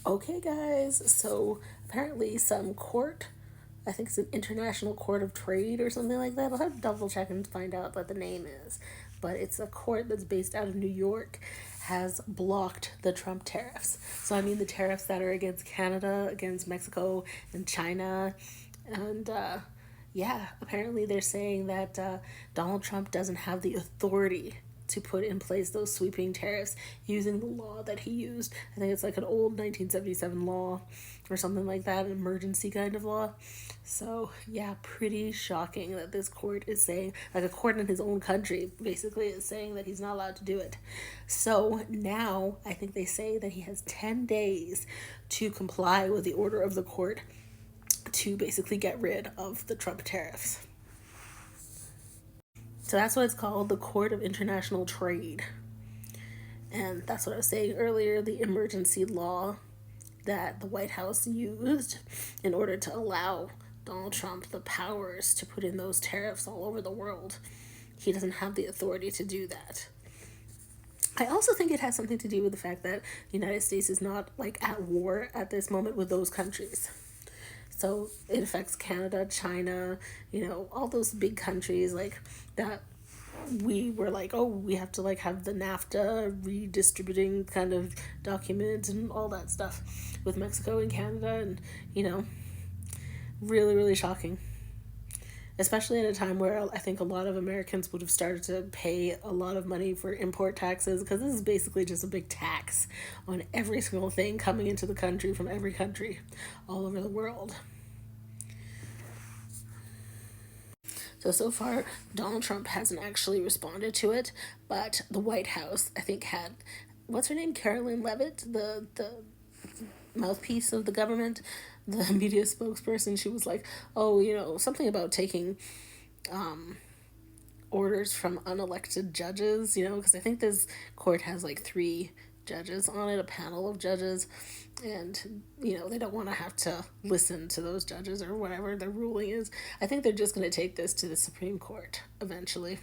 Okay, guys, so apparently some court, I think it's an International Court of Trade or something like that. I'll have to double check and find out what the name is. But it's a court that's based out of New York, has blocked the Trump tariffs. So, I mean, the tariffs that are against Canada, against Mexico, and China. And yeah, apparently they're saying that Donald Trump doesn't have the authority to put in place those sweeping tariffs using the law that he used. I think it's like an old 1977 law or something like that, an emergency kind of law. So, yeah, pretty shocking that this court is saying, like a court in his own country basically is saying that he's not allowed to do it. So now I think they say that he has 10 days to comply with the order of the court to basically get rid of the Trump tariffs. So that's what it's called, the Court of International Trade. And that's what I was saying earlier, the emergency law that the White House used in order to allow Donald Trump the powers to put in those tariffs all over the world. He doesn't have the authority to do that. I also think it has something to do with the fact that the United States is not like at war at this moment with those countries. So it affects Canada, China, all those big countries like that. We were like, oh, we have to like have the NAFTA redistributing kind of document and all that stuff with Mexico and Canada, and really, really shocking. Especially at a time where I think a lot of Americans would have started to pay a lot of money for import taxes, because this is basically just a big tax on every single thing coming into the country from every country all over the world. So far, Donald Trump hasn't actually responded to it, but the White House, I think, had, what's her name? Carolyn Levitt, the mouthpiece of the government, the media spokesperson. She was like, oh, something about taking orders from unelected judges, because I think this court has like 3 judges on it, a panel of judges, and they don't want to have to listen to those judges or whatever their ruling is. I think they're just going to take this to the Supreme Court eventually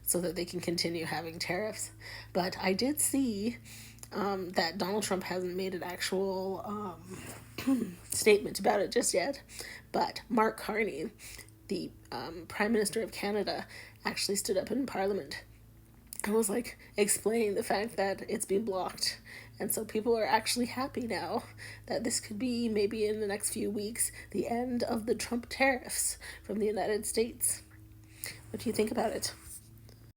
so that they can continue having tariffs. But I did see that Donald Trump hasn't made an actual statement about it just yet, but Mark Carney, the Prime Minister of Canada, actually stood up in Parliament and was like explaining the fact that it's been blocked. And so people are actually happy now that this could be, maybe in the next few weeks, the end of the Trump tariffs from the United States. What do you think about it?